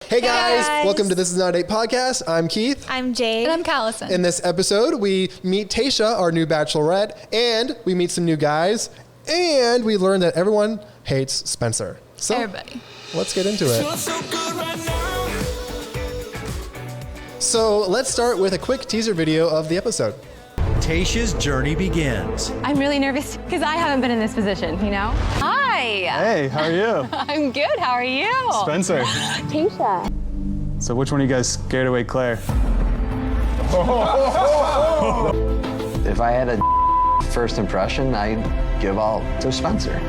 Hey guys, welcome to This Is Not a Date podcast. I'm Keith. I'm Jade. And I'm Callison. In this episode, we meet Tayshia, our new Bachelorette, and we meet some new guys, and we learn that everyone hates Spencer. So, everybody. Let's get into it. So let's start with a quick teaser video of the episode. Tayshia's journey begins. I'm really nervous because I haven't been in this position, you know? Hi. Hey, how are you? I'm good. How are you? Spencer. Tayshia. So which one of you guys scared away Claire? If I had a first impression, I'd give all to Spencer.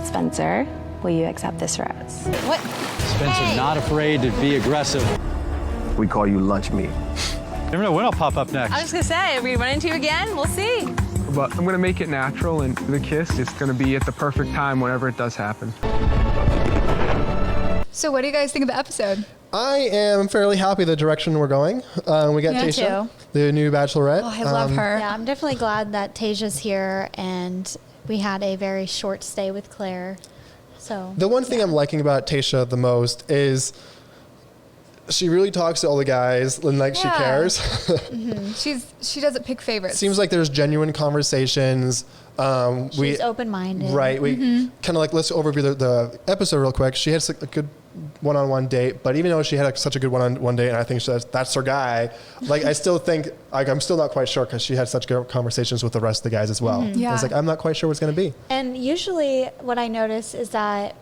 Spencer, will you accept this rose? What? Spencer, not afraid to be aggressive. We call you lunch meat. Never know when I'll pop up next. I was just gonna say, are we running into you again? We'll see. But I'm gonna make it natural, and the kiss is gonna be at the perfect time whenever it does happen. So what do you guys think of the episode? I am fairly happy the direction we're going. We got Me Tayshia, too. the new Bachelorette. Oh, I love her. Yeah, I'm definitely glad that Tayshia's here, and we had a very short stay with Claire. So The one thing I'm liking about Tayshia the most is she really talks to all the guys and she Yeah. cares. She doesn't pick favorites. Seems like there's genuine conversations. she's open-minded. Right. We kind of let's overview the episode real quick. She had a good one-on-one date, but even though she had such a good one-on-one date, and I think that's her guy, I still think, I'm still not quite sure because she had such good conversations with the rest of the guys as well. Yeah. I was I'm not quite sure what's going to be. And usually what I notice is that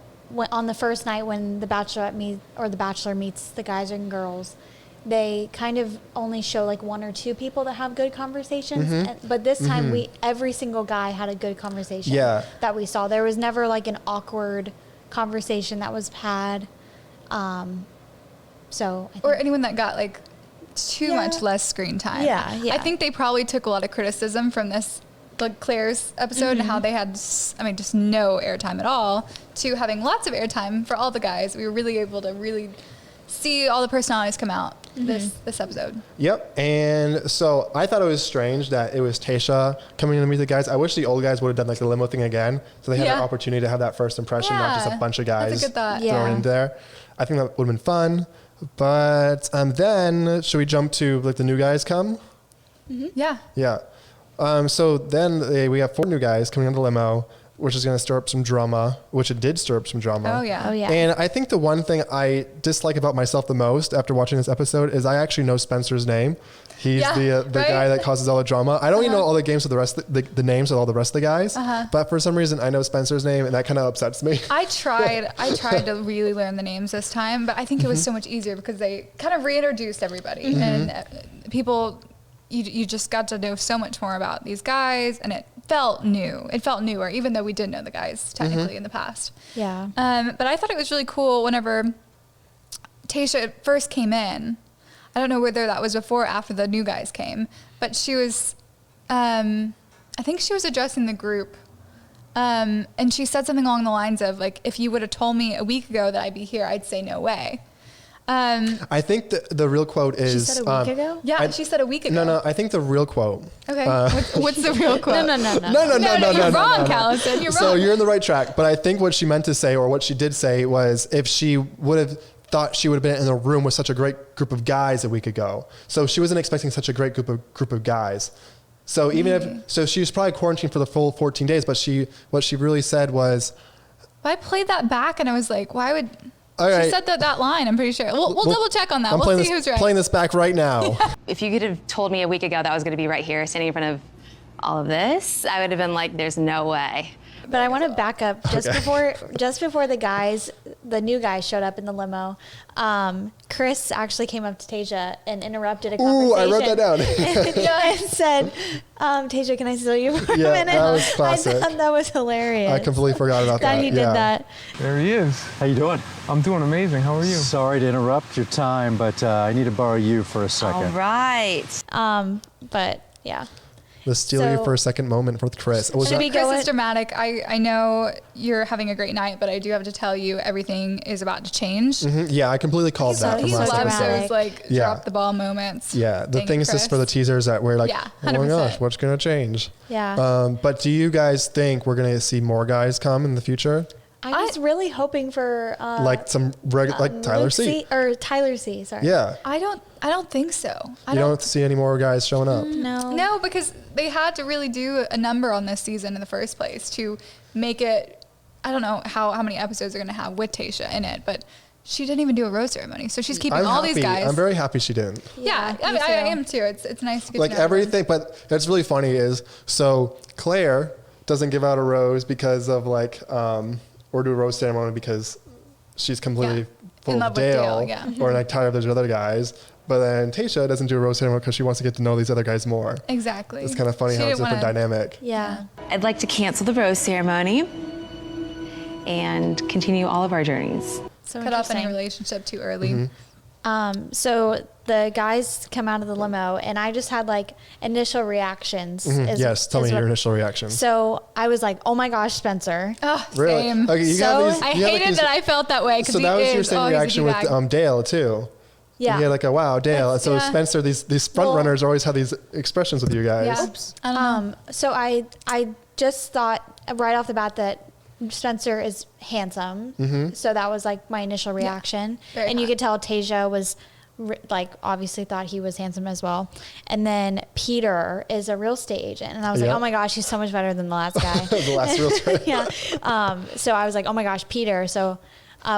on the first night when the Bachelorette the Bachelor meets the guys and girls, they kind of only show one or two people that have good conversations. But this time every single guy had a good conversation that we saw. There was never an awkward conversation that was had. So I think or anyone that got too much less screen time. Yeah, yeah. I think they probably took a lot of criticism from this Claire's episode and how they had just no airtime at all to having lots of airtime for all the guys. We were really able to really see all the personalities come out this episode. Yep. And so I thought it was strange that it was Tayshia coming in to meet the guys. I wish the old guys would have done the limo thing again, so they had an opportunity to have that first impression, not just a bunch of guys That's a good thought. thrown in there. I think that would have been fun. But then should we jump to the new guys come? Yeah. Yeah. So then we have 4 new guys coming on the limo, which is going to stir up some drama, which it did stir up some drama. Oh, yeah. Oh, yeah. And I think the one thing I dislike about myself the most after watching this episode is I actually know Spencer's name. He's the guy that causes all the drama. I don't even know all the games of the rest, the names of all the rest of the guys. But for some reason, I know Spencer's name, and that kind of upsets me. I tried to really learn the names this time, but I think it was so much easier because they kind of reintroduced everybody and people. You just got to know so much more about these guys, and it felt new. It felt newer, even though we did know the guys technically in the past. Yeah. But I thought it was really cool whenever Tayshia first came in. I don't know whether that was before or after the new guys came, but she was, I think she was addressing the group. And she said something along the lines of, if you would have told me a week ago that I'd be here, I'd say no way. I think the real quote is... She said a week ago? Yeah, she said a week ago. No, I think the real quote... Okay, what's the real quote? No. No, you're wrong, Callison. You're wrong. So you're in the right track, but I think what she meant to say, or what she did say, was if she would have thought she would have been in the room with such a great group of guys a week ago. So she wasn't expecting such a great group of guys. So so she was probably quarantined for the full 14 days, but what she really said was... I played that back and I was like, why would... All right. She said that line, I'm pretty sure. We'll double check on that. We'll see who's right. Playing this back right now. If you could have told me a week ago that I was going to be right here standing in front of all of this, I would have been like, there's no way. But I want to back up just before the new guys showed up in the limo. Chris actually came up to Tayshia and interrupted a conversation. Ooh, I wrote that down. and said, Tayshia, can I steal you for a minute? That was classic. I thought that was hilarious. I completely forgot about that. That he did that. There he is. How you doing? I'm doing amazing. How are you? Sorry to interrupt your time, but I need to borrow you for a second. All right. But yeah. The steal you for a second moment with Chris. Should we go Chris is dramatic. I know you're having a great night, but I do have to tell you everything is about to change. Yeah, I completely called that from He last loves episode. those drop the ball moments. Yeah, the Dang things it, just for the Chris. teasers that we're like, Yeah, oh my 100%. gosh, what's going to change? Yeah. But do you guys think we're going to see more guys come in the future? I was really hoping for like some like Tyler Luke C. or Tyler C. Sorry. Yeah. I don't think so. You don't see any more guys showing up. No, because they had to really do a number on this season in the first place to make it. I don't know how many episodes they're going to have with Tayshia in it, but she didn't even do a rose ceremony, so she's keeping all these guys. I'm very happy she didn't. Yeah, I mean, I am too. It's nice to get Like to know everything, but that's really funny is, so Claire doesn't give out a rose because of like, or do a rose ceremony because she's completely full In of love with Dale, Dale, or like tired of those other guys. But then Tayshia doesn't do a rose ceremony because she wants to get to know these other guys more. Exactly. It's kind of funny She how it's a didn't different wanna- dynamic. Yeah. I'd like to cancel the rose ceremony and continue all of our journeys. So Cut off any interesting. relationship too early. So the guys come out of the limo, and I just had like initial reactions. Yes, tell me what- your initial reaction. So I was like, "Oh my gosh, Spencer!" Oh, Really? same. Okay, you got So these- I you have, like, hated these- that I felt that way because So that was your is, same he's a reaction with D-bag. Dale too. Yeah. You had like a wow, Dale. So yeah. Spencer, these front Well- runners always have these expressions with you guys. Yeah. I don't know. So I just thought right off the bat that Spencer is handsome. So that was like my initial reaction. Very And you hot. could tell Tayshia was like obviously thought he was handsome as well. And then Peter is a real estate agent. And I was Yeah. like, oh my gosh, he's so much better than the last guy. The last realtor. Yeah. So I was like, oh my gosh, Peter. So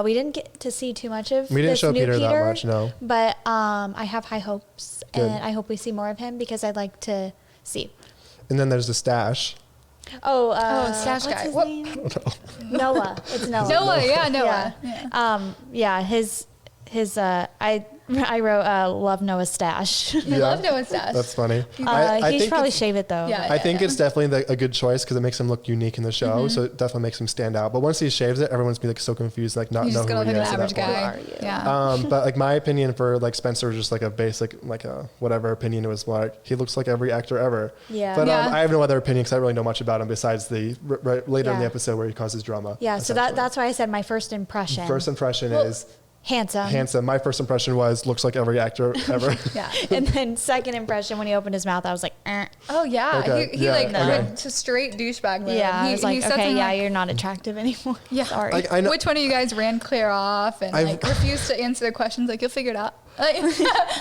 we didn't get to see too much of We didn't this show new Peter that much, no. But I have high hopes. Good. And I hope we see more of him because I'd like to see. And then there's the stash. What's Stash guy. his What? name? Noah. It's Noah. Noah, yeah, Noah. Yeah. I wrote love Noah's stash. I love Noah's stash. That's funny. He I should think probably it's- shave it though. Yeah. I think it's definitely a good choice because it makes him look unique in the show. So it definitely makes him stand out. But once he shaves it, everyone's be like so confused, like not You know just who gotta he look is at an at that average point. guy. Yeah. But like my opinion for like Spencer was just like a basic, like a whatever opinion. It was like he looks like every actor ever. Yeah. But Yeah. I have no other opinion because I don't really know much about him besides the later in the Yeah. episode where he causes drama. Yeah. So essentially. that's why I said my first impression. First impression is handsome. handsome. My first impression was looks like every actor ever. Yeah. And then second impression when he opened his mouth, I was like, eh. Oh yeah, Okay, he yeah, like okay. went to straight douchebag mode. Yeah. I was like, said okay, something yeah, like, you're not attractive anymore. Yeah. Sorry. I know. Which one of you guys ran Claire off and I've- like refused to answer their questions? Like you'll figure it out.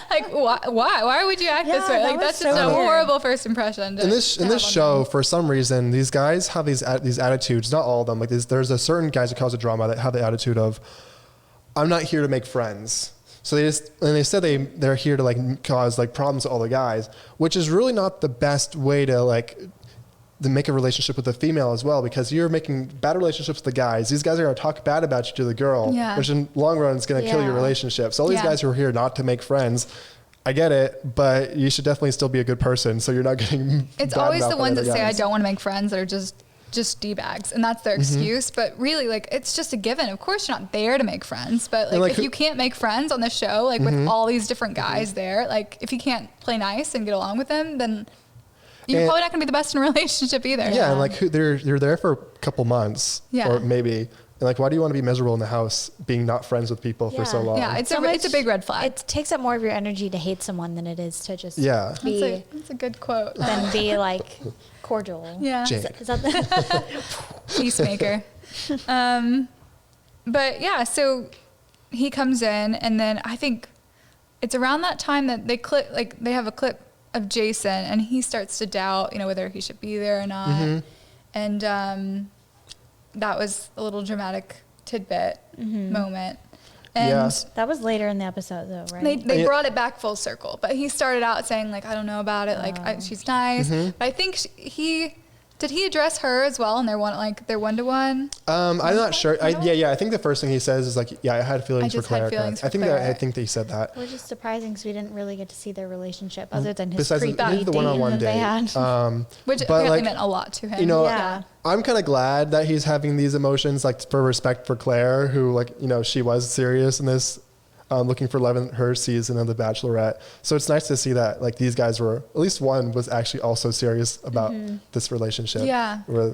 Like why would you act Yeah, this way? that Like was that's just so a weird. horrible first impression. In this show, for some reason, these guys have these attitudes. Not all of them. Like there's a certain guys who cause a drama that have the attitude of, I'm not here to make friends. So they said they're here to like cause like problems to all the guys, which is really not the best way to like to make a relationship with a female as well, because you're making bad relationships with the guys. These guys are going to talk bad about you to the girl, Yeah. which in long run is going to kill your Yeah. relationship. So all these Yeah. guys who are here not to make friends, I get it, but you should definitely still be a good person so you're not getting It's bad always mouthed the by ones other that say I guys. don't want to make friends that are just D-bags, and that's their excuse. But really, like, it's just a given. Of course, you're not there to make friends, but like, like, if who- you can't make friends on the show, like with all these different guys there, like if you can't play nice and get along with them, then you're And- probably not going to be the best in a relationship either. Yeah, and like you're there for a couple months, Yeah. or maybe. And like, why do you want to be miserable in the house, being not friends with people for so Yeah. long? Yeah, it's So a big red flag. It takes up more of your energy to hate someone than it is to just Yeah. be That's a good quote. than be like cordial. Yeah. Jake. Is that the Peacemaker. But yeah, so he comes in, and then I think it's around that time that they have a clip of Jason, and he starts to doubt, whether he should be there or not. And that was a little dramatic tidbit moment. And Yeah. that was later in the episode though, right? they Yeah. brought it back full circle, but he started out saying like, I don't know about it, like she's nice. But I think did he address her as well in their one-to-one? I'm not sure. I think the first thing he says is like, yeah, I had feelings I for just had Clare. feelings for I think Clare. I think that he said that. Which is surprising because we didn't really get to see their relationship other than his Besides creepy maybe the date one-on-one that they date. had. Which But, apparently like, meant a lot to him. Yeah. I'm kind of glad that he's having these emotions, like for respect for Claire, who she was serious in this, looking for love in her season of The Bachelorette. So it's nice to see that like these guys were, at least one was actually also serious about this relationship. Yeah. Where,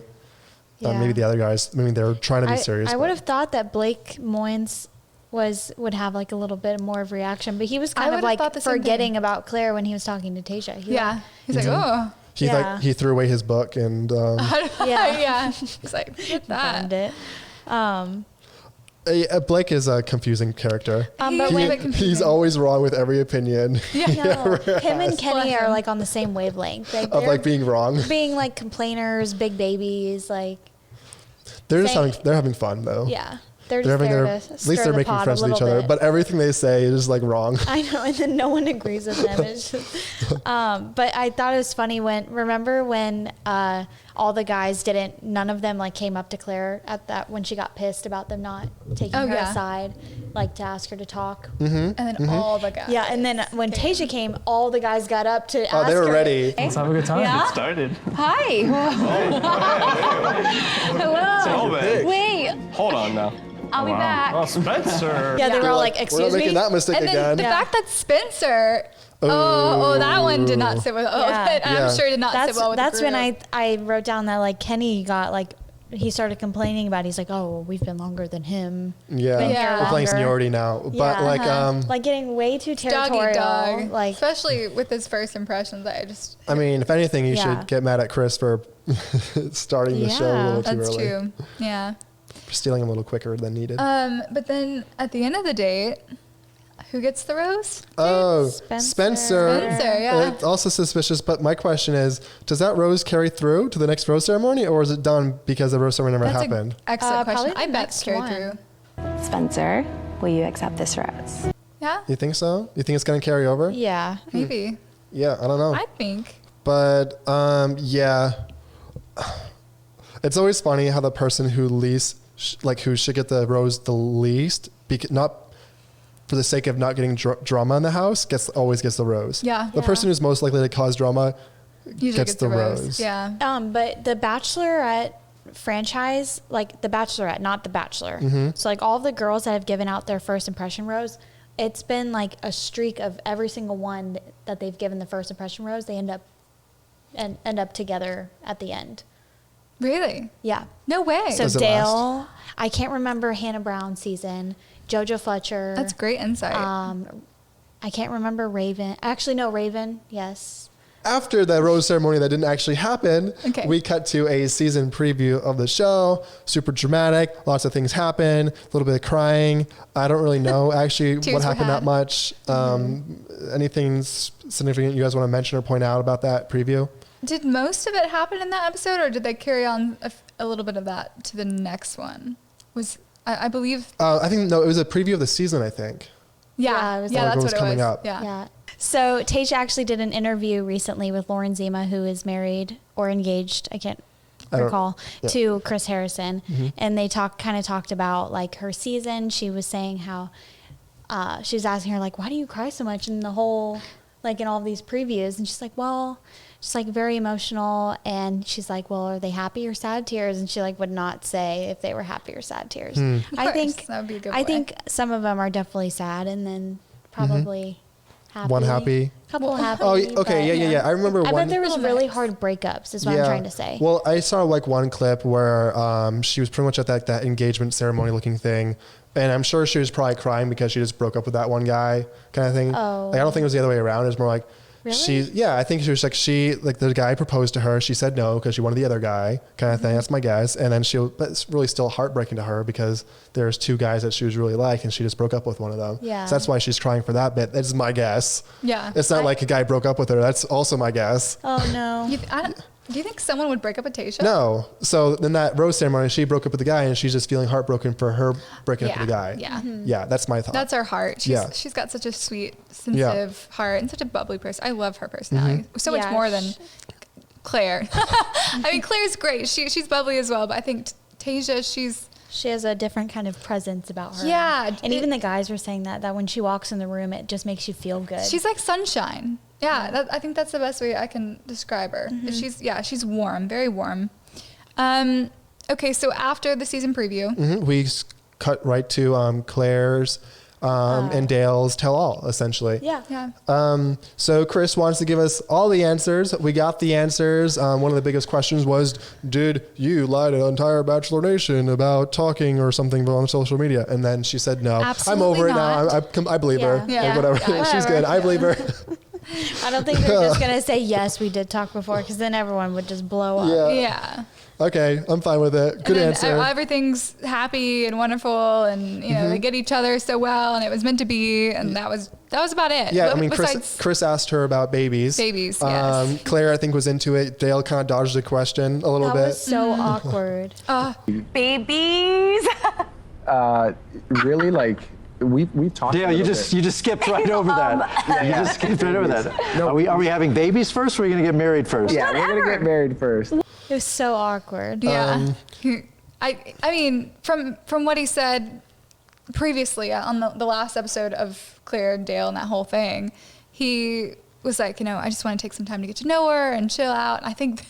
Yeah. maybe the other guys, maybe they were trying to be serious. I but- would have thought that Blake Moynes would have like a little bit more of reaction, but he was kind of would've like thought the same forgetting thing. about Claire when he was talking to Tayshia. Yeah. He's like, oh. Yeah. he threw away his book and Yeah. yeah. He's like, get that. Burned it. Blake is a confusing character. But He's when, a bit confusing. He's always wrong with every opinion no, him and Kenny are like on the same wavelength. Like, of they're like being wrong. being like complainers, big babies, like They're just Same. they're having fun though. yeah. They're They're just having there their, to at least stir they're the making pot friends a with each little other. bit. But everything they say is like wrong. I know, and then no one agrees with them. It's just, but I thought it was funny remember when all the guys none of them like came up to Claire at that when she got pissed about them not taking her yeah. aside, like to ask her to talk. And then all the guys. Yeah, and then when Tayshia came, all the guys got up to ask Oh, they were her. ready. Let's have a good time. Yeah? Started. Hi. Hello. Wait, Hold on now. I'll be back. Oh, Spencer. Yeah, they were all Like, like, we're not "Excuse me." making that mistake And then again. the Yeah. fact that Spencer, that one did not sit well. Yeah. I'm Yeah. sure did not sit well with That's the group. when I wrote down that like Kenny got like he started complaining about. He's like, "Oh, we've been longer than him." Yeah, Been here we're playing longer. seniority now. But Yeah, like, like getting way too doggy territorial. dog. Like, Especially with his first impressions, I mean, if anything, you Yeah. should get mad at Chris for starting the show a Yeah. little too that's early. true. Yeah. Stealing him a little quicker than needed. But then at the end of the date, who gets the rose? Oh, Spencer. Spencer, yeah. It's also suspicious, but my question is, does that rose carry through to the next rose ceremony, or is it done because the rose ceremony never That's happened? an excellent Probably question. the I bet next it's carried one. through. Spencer, will you accept this rose? Yeah, You think so? You think it's going to carry over? yeah. maybe. Yeah, I don't know. I think. But yeah, it's always funny how the person who least, who should get the rose the least, not for the sake of not getting drama in the house, always gets the rose. Yeah. The person who's most likely to cause drama Usually gets the rose. Yeah. But the Bachelorette franchise, like the Bachelorette, not the Bachelor. Mm-hmm. So like all the girls that have given out their first impression rose, it's been like a streak of every single one that they've given the first impression rose. They end up together at the end. Really? Yeah. No way. So Does it Dale, I can't remember Hannah Brown's season. JoJo Fletcher. That's great insight. I can't remember Raven. Actually, no, Raven. Yes. After the rose ceremony that didn't actually happen, Okay. we cut to a season preview of the show. Super dramatic. Lots of things happen. A little bit of crying. I don't really know actually what Tears were happened that had. much. Anything significant you guys want to mention or point out about that preview? Did most of it happen in that episode, or did they carry on a little bit of that to the next one? I believe. I think, no, it was a preview of the season, I think. Yeah, it was yeah, like that's what what was it coming was. up. Yeah. Yeah. So Tayshia actually did an interview recently with Lauren Zima, who is married or engaged. I can't recall to Chris Harrison, and they talked about like her season. She was saying how she was asking her like, "Why do you cry so much in the whole like in all these previews?" And she's like, "Well." She's like very emotional, and she's like, "Well, are they happy or sad tears?" And she like would not say if they were happy or sad tears. Of I course, think that would be a good I way. think some of them are definitely sad, and then probably happy. One happy. Couple happy. Oh, okay, but, yeah. I remember I one. bet there was Little really mix. hard breakups. Is what I'm trying to say. Well, I saw like one clip where she was pretty much at that engagement ceremony looking thing. And I'm sure she was probably crying because she just broke up with that one guy kind of thing. Oh. Like, I don't think it was the other way around. It was more like, Really? I think she was like, the guy proposed to her. She said no because she wanted the other guy kind of thing. That's my guess. And then but it's really still heartbreaking to her because there's two guys that she was really like and she just broke up with one of them. Yeah. So that's why she's crying for that bit. That's my guess. Yeah. It's not like a guy broke up with her. That's also my guess. Oh no. Do you think someone would break up with Tayshia? No. So then that rose ceremony, she broke up with the guy and she's just feeling heartbroken for her breaking up with the guy. Yeah. Yeah, that's my thought. That's her heart. Yeah. She's got such a sweet, sensitive heart and such a bubbly person. I love her personality. Mm-hmm. So much Yeah, more than Claire. I mean, Claire's great. She's bubbly as well, but I think Tayshia, She has a different kind of presence about her. Yeah, And even the guys were saying that when she walks in the room, it just makes you feel good. she's like sunshine. Yeah, I think that's the best way I can describe her. She's warm, very warm. Okay, so after the season preview, We cut right to Claire's and Dale's tell all, essentially. yeah. So Chris wants to give us all the answers. We got the answers. One of the biggest questions was, did you lie to the entire Bachelor Nation about talking or something on social media? And then she said no. Absolutely I'm over not. it now. I believe her. Yeah. Like, whatever. Yeah, She's whatever. good. I believe her. I don't think they're just gonna say yes, we did talk before, because then everyone would just blow up. Yeah. Okay, I'm fine with it. Good And answer. Everything's happy and wonderful, and you know they get each other so well, and it was meant to be, and that was about it. Yeah, But I mean, besides Chris asked her about babies. babies, yes. Claire, I think, was into it. Dale kind of dodged the question a little That bit. was so awkward. Babies. Really, like we talked. Dale, you just skipped right over that. You just skipped right over that. No. Are we having babies first, or are we gonna get married first? Yeah, we're gonna get married first. It was so awkward. Yeah. I mean, from what he said previously on the last episode of Claire and Dale and that whole thing, he was like, I just want to take some time to get to know her and chill out. I think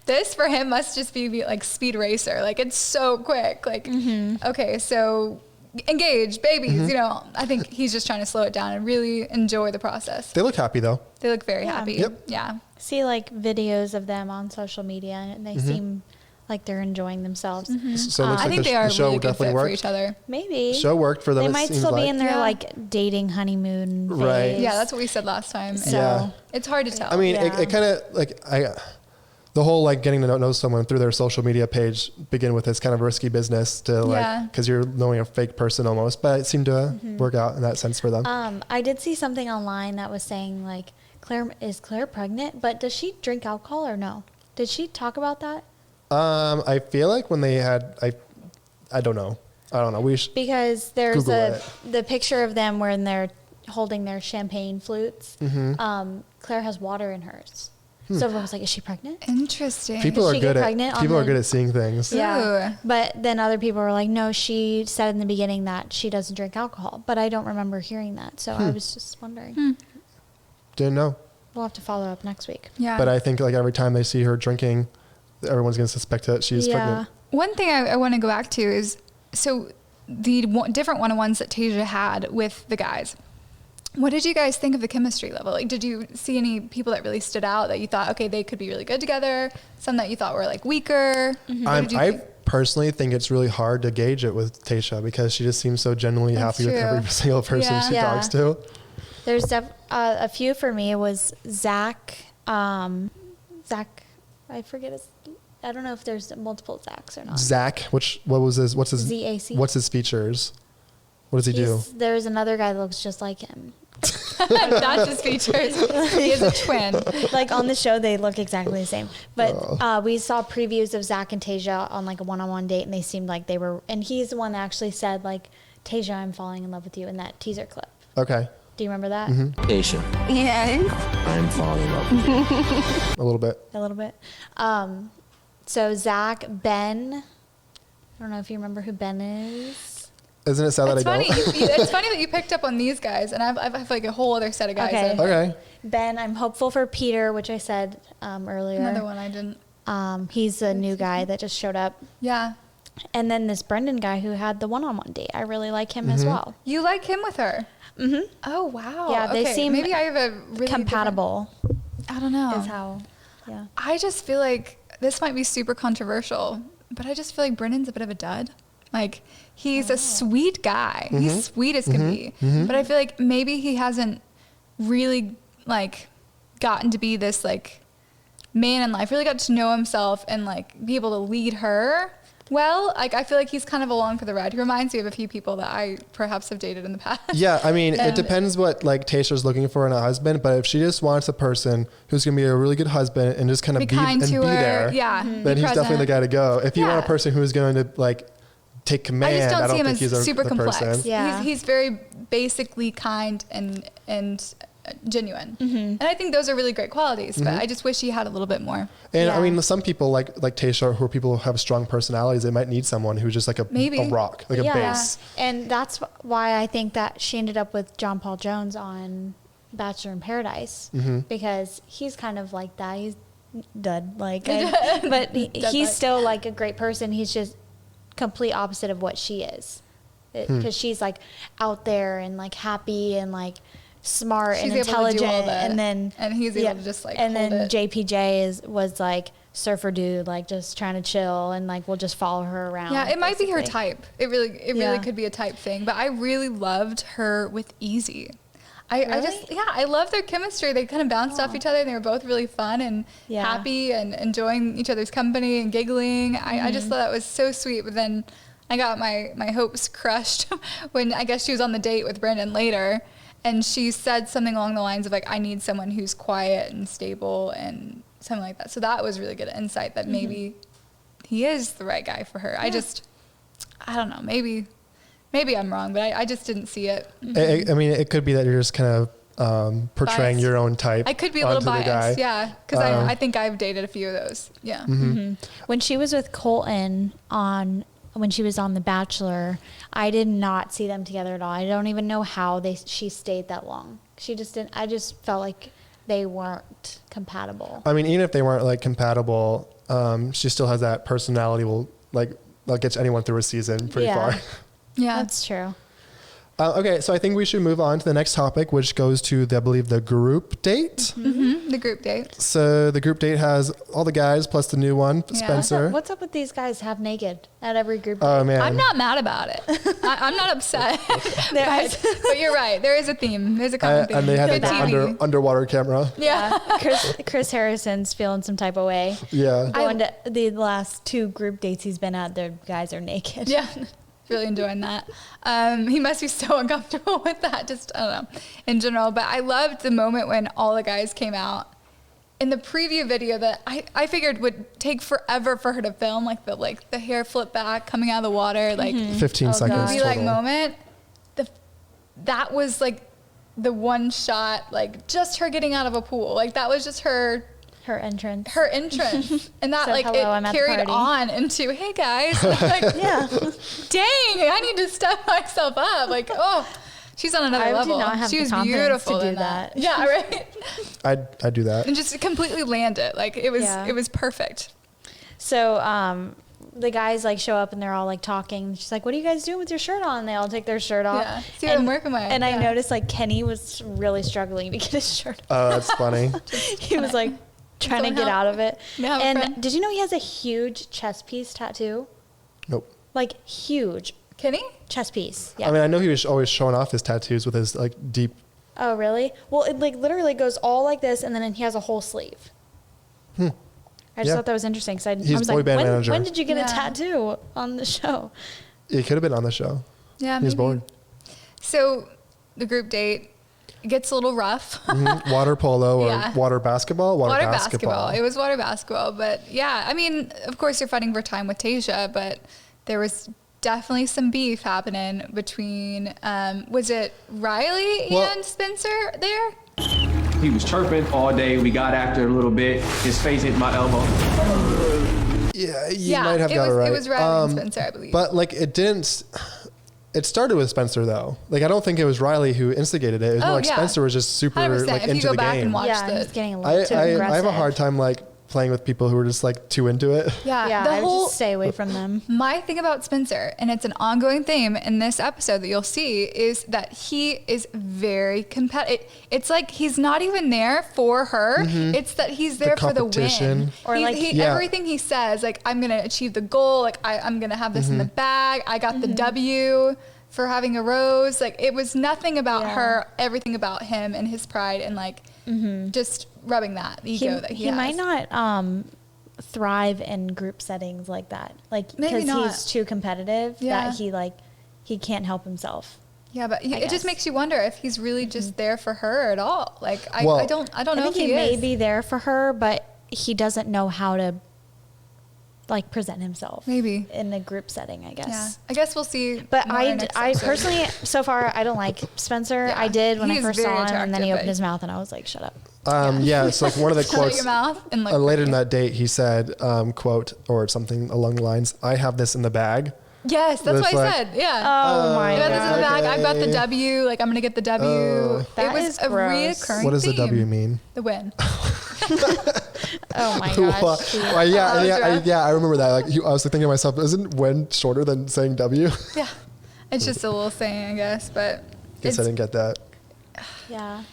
this for him must just be like Speed Racer. Like, it's so quick. Like, okay, so engage, babies, I think he's just trying to slow it down and really enjoy the process. They look happy, though. They look very happy. Yep. Yeah. See like videos of them on social media, and they seem like they're enjoying themselves. So it looks I like think they the are a show really good definitely fit for worked. each other. Maybe. Show worked for them. They it might seems still like. be in their Yeah. like dating honeymoon phase. Right. Yeah, that's what we said last time. So Yeah. It's hard to tell. I mean, Yeah. it kind of like the whole like getting to know someone through their social media page begin with is kind of risky business to Yeah. because you're knowing a fake person almost, but it seemed to work out in that sense for them. I did see something online that was saying like, is Claire pregnant? But does she drink alcohol or no? Did she talk about that? I feel like when they had, I don't know. We Because there's Google the picture of them when they're holding their champagne flutes. Claire has water in hers. So everyone was like, is she pregnant? Interesting. people Did are she good get at pregnant on people are the- good at seeing things. Yeah. Ooh. But then other people were like, no, she said in the beginning that she doesn't drink alcohol. But I don't remember hearing that. So I was just wondering. Didn't know, We'll have to follow up next week. Yeah. but I think like every time they see her drinking, everyone's gonna suspect that she's pregnant. One thing I want to go back to is, so the different one-on-ones that Tayshia had with the guys. What did you guys think of the chemistry level? Like, did you see any people that really stood out that you thought, okay, they could be really good together? Some that you thought were like weaker? What did you I think? personally think it's really hard to gauge it with Tayshia because she just seems so genuinely That's happy with true. every single person Yeah. she Yeah. talks to. There's a few for me. It was Zach. Zach, I forget his. I don't know if there's multiple Zachs or not. Zach, what's his ZAC. what's his features? What does he do? There's another guy that looks just like him. Not just features. He is a twin. Like on the show, they look exactly the same. But we saw previews of Zach and Tayshia on like a one-on-one date, and they seemed like they were. And he's the one that actually said like, "Tayshia, I'm falling in love with you" in that teaser clip. Okay, Do you remember that? Tayshia, Yes. I'm falling in love with you. a little bit. A little bit. So Zach, Ben. I don't know if you remember who Ben is. Isn't it sad that It's I funny. don't? It's funny that you picked up on these guys, and I have like a whole other set of guys. Okay. in. Okay. Ben, I'm hopeful for Peter, which I said earlier. Another one I didn't. He's a new guy that just showed up. Yeah. And then this Brendan guy who had the one-on-one date. I really like him as well. You like him with her? Mm-hmm. Oh, wow. Yeah, they Okay, seem maybe I have a really Compatible different- I don't know. is how, yeah. I just feel like this might be super controversial, but I just feel like Brendan's a bit of a dud. Like, he's a sweet guy. He's sweet as can be. But I feel like maybe he hasn't really, like, gotten to be this, like, man in life, really got to know himself and, like, be able to lead her well. Like, I feel like he's kind of along for the ride. He reminds me of a few people that I perhaps have dated in the past. Yeah, I mean, it And- depends what like Tayshia's looking for in a husband. But if she just wants a person who's gonna be a really good husband and just kind of Be be kind and to be her. there, Yeah. then he's definitely the guy to go. If you want Yeah. a person who's going to like take command, I just don't see him think he's as super the complex. person. Yeah. He's very basically kind and genuine. And I think those are really great qualities, but I just wish he had a little bit more. And I Yeah. mean, some people like Tayshia, who are people who have strong personalities, they might need someone who's just like a Maybe. rock, like a base. And that's why I think that she ended up with John Paul Jones on Bachelor in Paradise because he's kind of like that. He's dud, like, but he's still like a great person. He's just complete opposite of what she is, because she's like out there and like happy and like smart She's and able to do all intelligent, that, and he's able to just, like, and hold then it. JPJ was like surfer dude, like just trying to chill and like we'll just follow her around. Yeah, it might be her basically. type. It really Yeah. could be a type thing. But I really loved her with Easy. I love their chemistry. They kind of bounced off each other, and they were both really fun and happy and enjoying each other's company and giggling. I just thought that was so sweet. But then I got my hopes crushed when I guess she was on the date with Brandon later, and she said something along the lines of like, I need someone who's quiet and stable and something like that. So that was really good insight that maybe he is the right guy for her. I don't know, maybe I'm wrong, but I just didn't see it. I mean, it could be that you're just kind of portraying Biased. your own type. I could be a little biased, yeah, because I think I've dated a few of those. Yeah. When she was with Colton when she was on The Bachelor, I did not see them together at all. I don't even know how she stayed that long. She just didn't. I just felt like they weren't compatible. I mean, even if they weren't like compatible, she still has that personality. That gets anyone through a season pretty far. Yeah, that's true. Okay, so I think we should move on to the next topic, which goes to, I believe, the group date. The group date. So the group date has all the guys plus the new one, Spencer. What's up with these guys half naked at every group date? Oh, man. I'm not mad about it. I'm not upset. but you're right. There is a theme. There's a common theme. And they had Good the TV. underwater camera. Yeah. Chris Harrison's feeling some type of way. Yeah. Going to the last 2 group dates he's been at, their guys are naked. Yeah. Really enjoying that. He must be so uncomfortable with that, just, I don't know, in general. But I loved the moment when all the guys came out. In the preview video that I figured would take forever for her to film, like the hair flip back, coming out of the water, like 15 seconds be total. like moment. That was like the one shot, like just her getting out of a pool. Like that was just her entrance. And that Said, "Hello, I'm it at the carried party." on into, hey guys. Like, dang, I need to step myself up. Like, oh, she's on another level. I do not have she the was confidence beautiful to do in that. Yeah, right. I do that. And just completely land it. Like it was perfect. So the guys like show up and they're all like talking. She's like, "What are you guys doing with your shirt on?" And they all take their shirt off. Yeah. See what I'm working with. And I noticed like Kenny was really struggling to get his shirt off. Oh, that's funny. He was like trying to get out of it. Yeah, and did you know he has a huge chest piece tattoo? Nope. Like huge Kenny? chest piece. Yeah. I mean, I know he was always showing off his tattoos with his like deep. Oh, really? Well, it like literally goes all like this, and then he has a whole sleeve. I just thought that was interesting. Because I was boy like, band manager. when did you get a tattoo on the show? It could have been on the show. Yeah, He was maybe. bored. So the group date gets a little rough. Water polo or Yeah. water basketball? Water basketball. It was water basketball. But yeah, I mean, of course you're fighting for time with Tayshia, but there was definitely some beef happening between, was it Riley and Spencer there? He was chirping all day. We got after a little bit. His face hit my elbow. Yeah, you might have got was, it right. It was Riley and Spencer, I believe. But like it didn't. It started with Spencer though. Like I don't think it was Riley who instigated it. It was more like Spencer was just super 100%. like If into you go the back game. and watch Yeah, the, he's getting a little too I aggressive. have a hard time like playing with people who are just like too into it. Yeah, the I would whole just stay away from them. My thing about Spencer, and it's an ongoing theme in this episode that you'll see, is that he is very competitive. It's like he's not even there for her. It's that he's there for the win. competition. Or He- like- everything he says, like I'm gonna achieve the goal. Like I'm gonna have this in the bag. I got the W for having a rose. Like it was nothing about her. Everything about him and his pride and like just rubbing that ego that he has. might not thrive in group settings like that, like Maybe because not. he's too competitive Yeah. that he can't help himself. Yeah, but it guess. just makes you wonder if he's really just there for her at all. Like I don't I know think if he he may is. be there for her, but he doesn't know how to like present himself. Maybe. in a group setting, I guess. Yeah, I guess we'll see. But more next I episode. personally, so far, I don't like Spencer. Yeah, I did when I he's first very saw him, and then he attractive, opened but- his mouth, and I was like, "Shut up." Yeah, it's like one of the Shut quotes your mouth and look later in pretty. that date. He said, "quote or something along the lines, I have this in the bag." Yes, that's It's what I like- said. Yeah. Oh my I got this in the bag. I've got the okay. W. Like I'm gonna get the W. Oh. That it was is a gross. reoccurring What does the theme. W mean? The win. Oh my Well, gosh. I remember that. Like, I was thinking to myself, isn't when shorter than saying W? Yeah. It's just a little saying, I guess, but Guess I didn't get that. Yeah.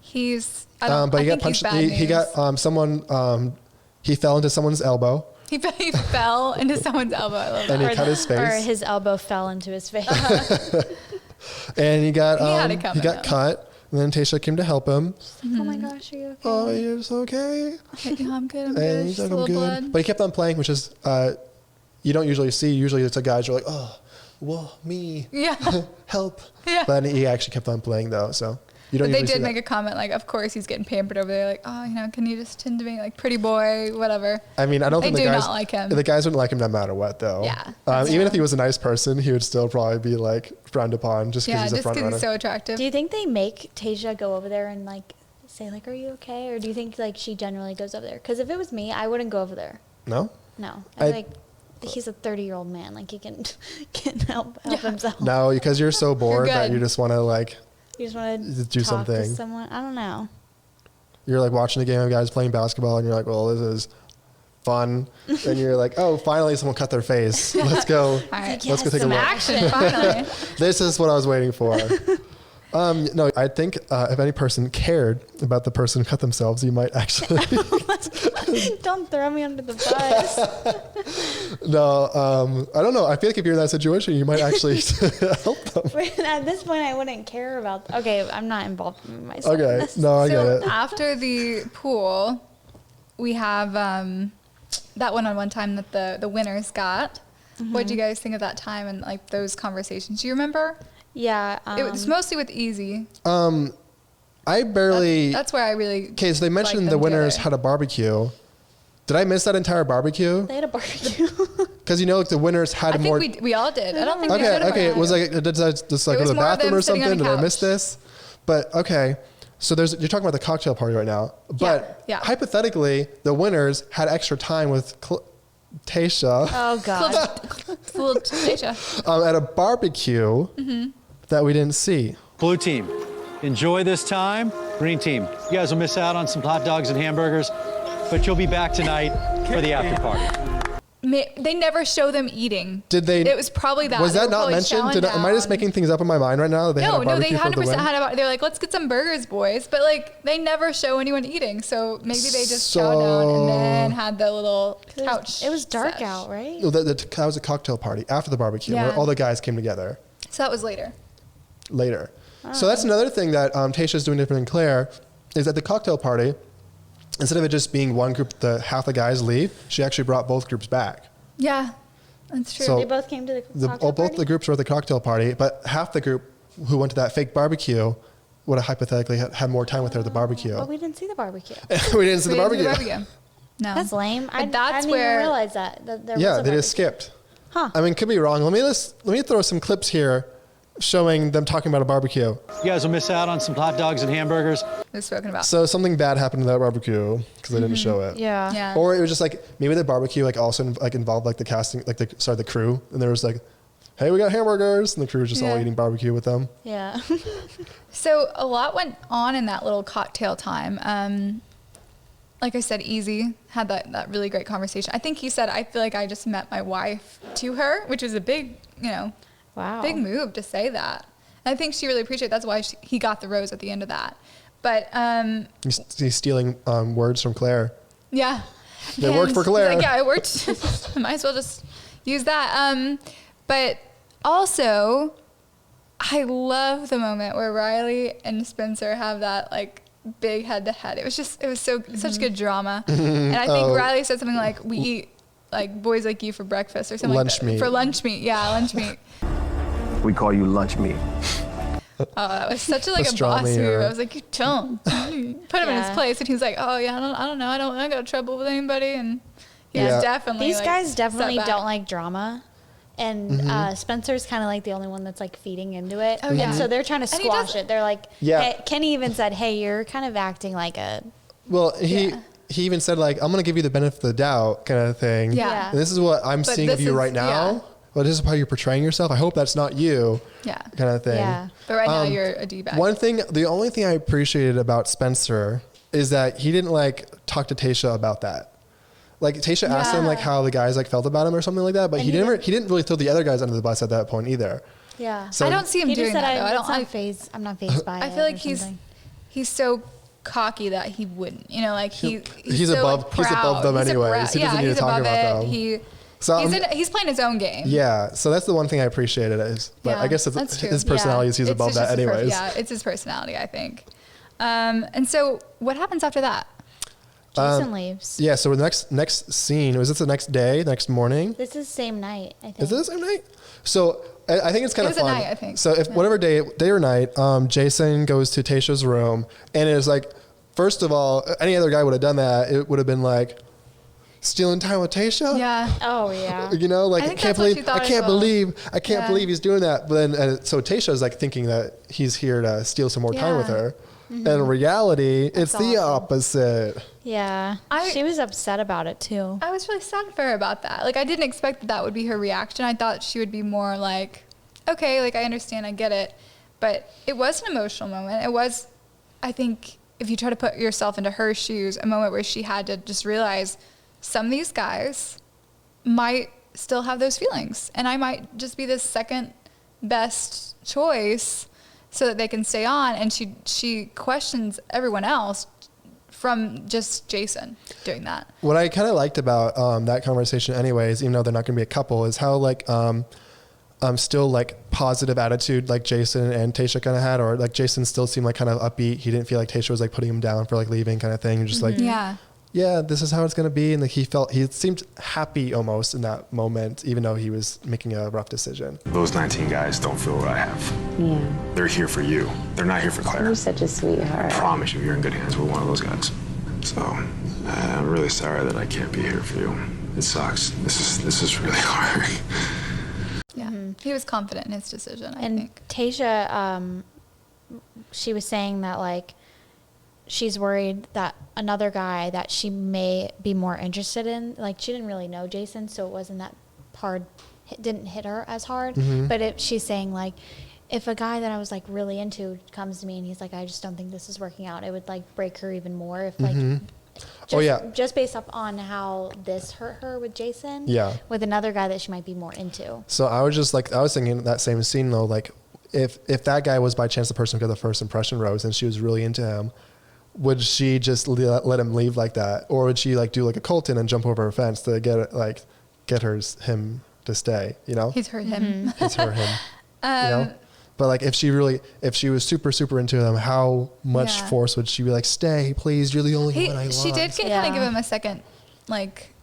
he's. I don't. But I he got think he's punched. bad He news. got someone. He fell into someone's elbow He fell into someone's elbow. I love that. and he cut his Or face. his elbow fell into his face. And he got He had it coming, cut. And then Tayshia came to help him. Oh my gosh, are you okay? Oh, you're so okay. Yeah, I'm good. I'm And good. he's Just like, a I'm little good. blood. But he kept on playing, which is, you don't usually see. Usually it's the guys who are like, oh, well, me. Yeah. Help. Yeah. But then he actually kept on playing though, so you don't But they usually see did that. make a comment like, of course he's getting pampered over there. Like, oh, can you just tend to me like pretty boy, whatever. I mean, I don't They think the do guys not like him. The guys wouldn't like him no matter what, though. Yeah, Even if he was a nice person, he would still probably be like frowned upon just because Yeah, he's a just front because runner. he's so attractive. Do you think they make Tayshia go over there and like say like, "Are you okay?" Or do you think like she generally goes over there? Because if it was me, I wouldn't go over there. No. No, I- like he's a 30-year-old man. Like he can help himself. No, because you're so bored that good. you just want to like You just want to do talk something. to someone. I don't know. you're like watching a game of guys playing basketball and you're like, well, this is fun. And you're like, oh, finally someone cut their face. Let's go. All right, Let's go take a some look. action finally. This is what I was waiting for. No, I think if any person cared about the person who cut themselves, you might actually. Don't throw me under the bus. No, I don't know. I feel like if you're in that situation, you might actually help them. At this point, I wouldn't care about. Okay, I'm not involved in myself. in Okay, this. no, I get So it. after the pool, we have that one-on-one time that the winners got. What do you guys think of that time and like those conversations? Do you remember? Yeah. It was mostly with Easy. I barely. That's where I really. Okay, so they mentioned liked the them winners together. had a barbecue. Did I miss that entire barbecue? They had a barbecue. Because like the winners had I think more. we all did. I don't think we Okay, should have okay. It was like did I just like It go to was the more of bathroom them or sitting on something? the Did I miss couch. this? But okay, so you're talking about the cocktail party right now. But yeah. hypothetically, the winners had extra time with Tayshia Oh God. Little Tayshia. at a barbecue that we didn't see. Blue team, enjoy this time. Green team, you guys will miss out on some hot dogs and hamburgers, but you'll be back tonight for the after party. They never show them eating. Did they? It was probably that. Was They that were not probably mentioned? chowing Am I just down. making things up in my mind right now? That they had a No, they barbecue for the 100% win? had they're like, let's get some burgers, boys. But like, they never show anyone eating. So maybe they just chowed down and then had the little couch. It was dark sesh. out, right? No, that was a cocktail party after the barbecue where Yeah. all the guys came together So that was later. later. So that's another thing that Tayshia's doing different than Claire is at the cocktail party, instead of it just being one group, half the guys leave, she actually brought both groups back. Yeah, that's true. So- They both came to the cocktail Both party? the groups were at the cocktail party, but half the group who went to that fake barbecue would have hypothetically had more time with her at the barbecue. But we didn't see the barbecue. We didn't see We the didn't do barbecue. No. That's lame. I that's didn't where- even realize that there was Yeah, a they just barbecue. skipped. Huh. I mean, could be wrong. Let me throw some clips here showing them talking about a barbecue. You guys will miss out on some hot dogs and hamburgers. We've spoken about. So something bad happened to that barbecue because they didn't show it. Yeah. Yeah. Or it was just like maybe the barbecue like also like involved like the casting like the crew and there was like, hey, we got hamburgers and the crew was just all Yeah. eating barbecue with them. Yeah. So a lot went on in that little cocktail time. Like I said, Easy had that really great conversation. I think he said, I feel like I just met my wife to her, which was a big, Wow. big move to say that. And I think she really appreciated it. That's why he got the rose at the end of that. But He's stealing words from Claire. yeah. It worked for he's Claire. like, yeah, it worked. Might as well just use that. But also, I love the moment where Riley and Spencer have that like big head to head. It was such good drama. And I think Riley said something like, we eat like boys like you for breakfast or something Lunch like that. meat. For lunch meat. Yeah, lunch meat. We call you lunch meat. Oh, that was such a straw boss me move. here. I was like, you don't. Put him in his Yeah. place. And he was like, oh yeah, I don't know. I don't got trouble with anybody. And he Yeah. was definitely These like, guys definitely set back. don't like drama. And Spencer's kind of like the only one that's like feeding into it. Oh, yeah. And so they're trying to And he squash does- it. They're like, Yeah. hey, Kenny even said, hey, you're kind of acting like a. Well, he even said like, I'm gonna give you the benefit of the doubt kind of thing. Yeah. And this is what I'm But seeing of this you is- right now. yeah. Well, this is how you're portraying yourself. I hope that's not you. Yeah. Kind of thing. Yeah. But right now you're a D-bag. The only thing I appreciated about Spencer is that he didn't like talk to Tayshia about that. Like Tayshia asked him like how the guys like felt about him or something like that, but And he he didn't really throw the other guys under the bus at that point either. Yeah. So- I don't see him He doing just said, that though. I'm not phased by it. I feel like or he's something. so cocky that he wouldn't. Like he's He's so, above- like, he's above proud. them He's anyways. proud- He doesn't need to he's talk above about it. them. So he's playing his own game. Yeah, so that's the one thing I appreciated is, but I guess that's true. his personality he's above that anyways. Yeah, it's his personality, I think. And so what happens after that? Jason leaves. Yeah, so the next scene, was this the next day, next morning? This is the same night, I think. Is it the same night? So I think it's kind of fun. It was a night, I think. So if whatever day or night, Jason goes to Tayshia's room, and it's like, first of all, any other guy would have done that. It would have been like, stealing time with Tayshia? Yeah. Oh, yeah. You know, like, I can't believe he's doing that. But then, so Tayshia's like thinking that he's here to steal some more time with her. And in reality, it's the opposite. Yeah. She was upset about it too. I was really sad for her about that. Like, I didn't expect that would be her reaction. I thought she would be more like, okay, like, I understand, I get it. But it was an emotional moment. It was, I think, if you try to put yourself into her shoes, a moment where she had to just realize some of these guys might still have those feelings, and I might just be the second best choice so that they can stay on. And she questions everyone else from just Jason doing that. What I kind of liked about that conversation anyways, even though they're not going to be a couple, is how like still like positive attitude like Jason and Tayshia kind of had, or like Jason still seemed like kind of upbeat. He didn't feel like Tayshia was like putting him down for like leaving kind of thing. Just like, yeah, this is how it's going to be. And like he seemed happy almost in that moment, even though he was making a rough decision. Those 19 guys don't feel what I have. Yeah. They're here for you. They're not here for Claire. You're such a sweetheart. I promise you, you're in good hands with one of those guys. So I'm really sorry that I can't be here for you. It sucks. This is really hard. Yeah, he was confident in his decision, I and think. Tayshia, she was saying that like she's worried that another guy that she may be more interested in, like she didn't really know Jason, so it wasn't that hard, it didn't hit her as hard. But she's saying like, if a guy that I was like really into comes to me and he's like, I just don't think this is working out, it would like break her even more if like, just based up on how this hurt her with Jason, with another guy that she might be more into. So I was thinking that same scene though, like if that guy was by chance the person who got the first impression rose and she was really into him, would she just let him leave like that, or would she like do like a Colton and jump over a fence to get him to stay? You know, he's hurt him. He's hurt him. You know? But like if she was super into him, how much force would she be like, stay, please, you're the only one I want? She did kind of give him a second like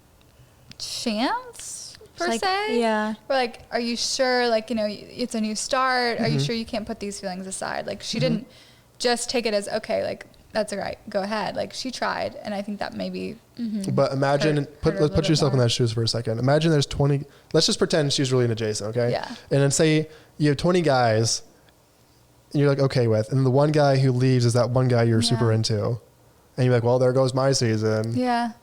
chance per se. Yeah. We're like, are you sure? Like, you know, it's a new start. Are you sure you can't put these feelings aside? Like she didn't just take it as okay, like that's all right, go ahead. Like she tried, and I think that maybe. But imagine, put yourself in that shoes for a second. Imagine there's 20. Let's just pretend she's really into Jason, okay? Yeah. And then say you have 20 guys, and you're like okay with, and the one guy who leaves is that one guy you're super into, and you're like, well, there goes my season. Yeah.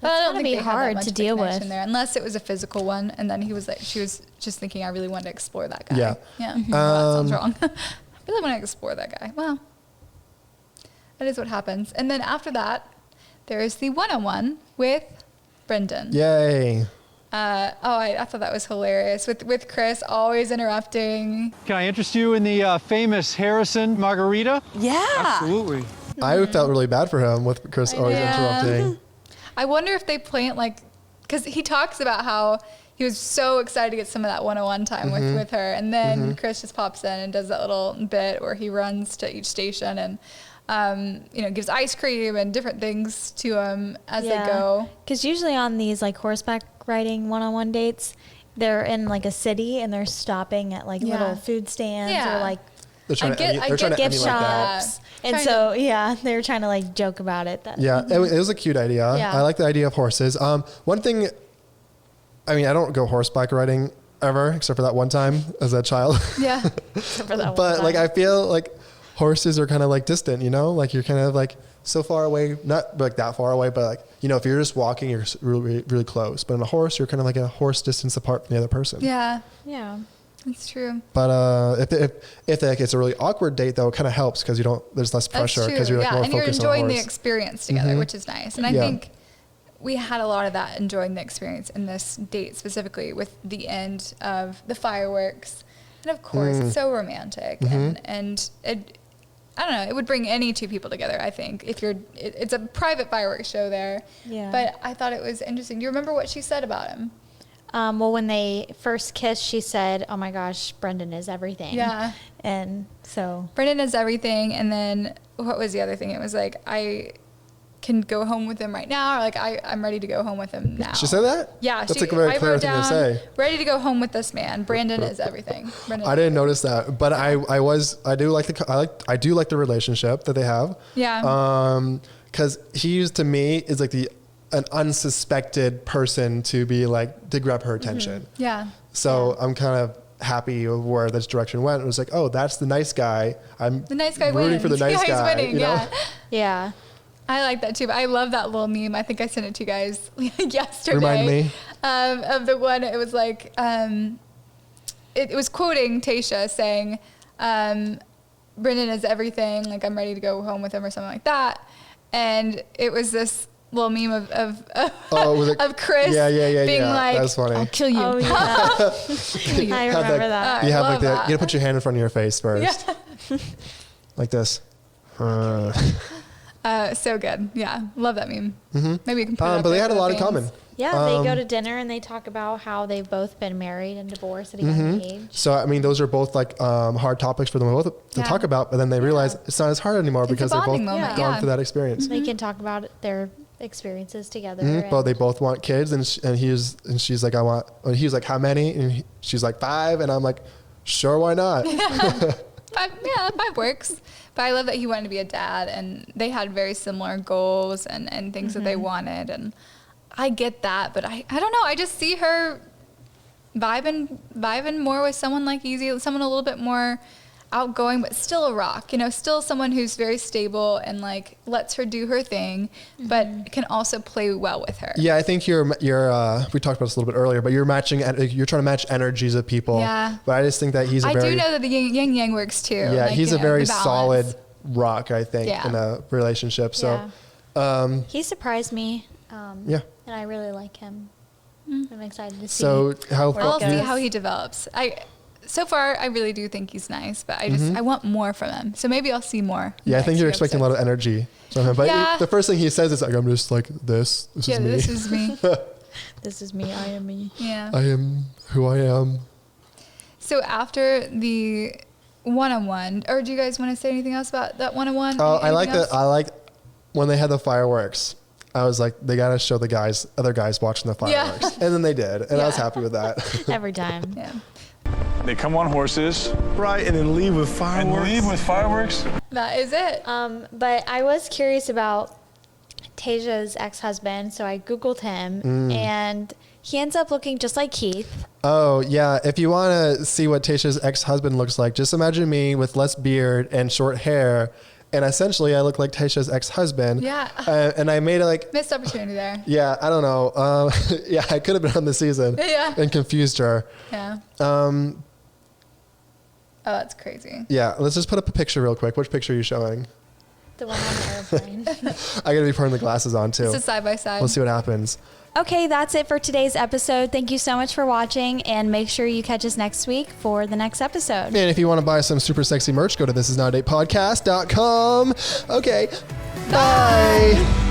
But I don't think be they hard had that much to of a deal with connection there, unless it was a physical one, and then he was like, she was just thinking, I really wanted to explore that guy. Yeah. Yeah. Well, that sounds wrong. I really want to explore that guy. Well. That is what happens. And then after that, there is the one-on-one with Brendan. Yay. I thought that was hilarious. With Chris always interrupting. Can I interest you in the famous Harrison margarita? Yeah. Absolutely. I felt really bad for him with Chris always interrupting. I wonder if they plan like, because he talks about how he was so excited to get some of that one-on-one time with her. And then Chris just pops in and does that little bit where he runs to each station and gives ice cream and different things to them as they go. Because usually on these like horseback riding one-on-one dates, they're in like a city and they're stopping at like little food stands or like they're trying to gift shops. And so they're trying to like joke about it. It was a cute idea. Yeah. I like the idea of horses. One thing, I mean, I don't go horseback riding ever except for that one time as a child. Yeah. Except for that but one like time. I feel like horses are kind of like distant, you know, like you're kind of like so far away, not like that far away, but like, you know, if you're just walking, you're really, really close. But in a horse, you're kind of like a horse distance apart from the other person. Yeah. Yeah. That's true. But if like, it's a really awkward date, though, it kind of helps because there's less pressure because you're like more and you're focused on the enjoying the horse. experience together, which is nice. And I think we had a lot of that, enjoying the experience in this date specifically with the end of the fireworks. And of course, it's so romantic and it, I don't know, it would bring any two people together, I think, if it's a private fireworks show there. Yeah. But I thought it was interesting. Do you remember what she said about him? Well, when they first kissed, she said, "Oh my gosh, Brendan is everything." Yeah. And so Brendan is everything. And then what was the other thing? It was like, I can go home with him right now, or like I'm ready to go home with him now. She said that? Yeah, That's like a very I clear wrote thing to down, say. ready to go home with this man. Brandon is everything. Brendan I didn't notice that, but I do like the relationship that they have. Yeah. Because he to me is like an unsuspected person to be like to grab her attention. Yeah. So I'm kind of happy with where this direction went. It was like, oh, that's the nice guy. I'm The nice guy rooting wins. for the nice He's guy. winning, you know? yeah. yeah. I like that too. But I love that little meme. I think I sent it to you guys yesterday. Remind me. Of the one, it was like, it was quoting Tayshia saying, Brendan is everything. Like, I'm ready to go home with him or something like that. And it was this little meme of Chris being like, that's funny. I'll kill you. Oh yeah. I remember that. You have love you that. gotta put your hand in front of your face first. Yeah. Like this. So good. Yeah. Love that meme. Maybe you can put it up but they there had a for the lot in fans. common. Yeah, they go to dinner and they talk about how they've both been married and divorced at a young age. So I mean, those are both like hard topics for them both to talk about. But then they realize it's not as hard anymore It's a because they've both bonding moment, gone yeah. through that experience. They can talk about their experiences together. But they both want kids, and she's like, I want. And he was like, how many? And she's like 5, and I'm like, sure, why not? 5 works. But I love that he wanted to be a dad, and they had very similar goals and things that they wanted. And I get that, but I don't know. I just see her vibing more with someone like Easy, someone a little bit more outgoing, but still a rock, still someone who's very stable and like lets her do her thing, but can also play well with her. Yeah, I think you're we talked about this a little bit earlier, but you're trying to match energies of people. Yeah. But I just think that he's I do know that the yin yang works too. Yeah, like, he's a very the balance. solid rock, I think, in a relationship. So he surprised me. Yeah. And I really like him. I'm excited to see. So I'll see how he develops. So far, I really do think he's nice, but I want more from him. So maybe I'll see more. Yeah, I think you're expecting a lot of energy from him. But the first thing he says is like, I'm just like this. This is me. This is me. This is me. I am me. Yeah. I am who I am. So after the one-on-one, or do you guys want to say anything else about that one-on-one? Oh, I like when they had the fireworks. I was like, they got to show the other guys watching the fireworks. And then they did. And I was happy with that. Every time. Yeah. They come on horses. Right, and then leave with fireworks. That is it. But I was curious about Tayshia's ex-husband, so I Googled him, and he ends up looking just like Keith. Oh, yeah. If you want to see what Tayshia's ex-husband looks like, just imagine me with less beard and short hair. And essentially, I look like Tayshia's ex-husband. Yeah. And I made it like... Missed opportunity there. Yeah, I don't know. Yeah, I could have been on the season. Yeah. And confused her. Yeah. Oh, that's crazy. Yeah, let's just put up a picture real quick. Which picture are you showing? The one on the airplane. I got to be putting the glasses on, too. It's a side by side. We'll see what happens. Okay, that's it for today's episode. Thank you so much for watching, and make sure you catch us next week for the next episode. And if you want to buy some super sexy merch, go to thisisnotadaypodcast.com. Okay, bye.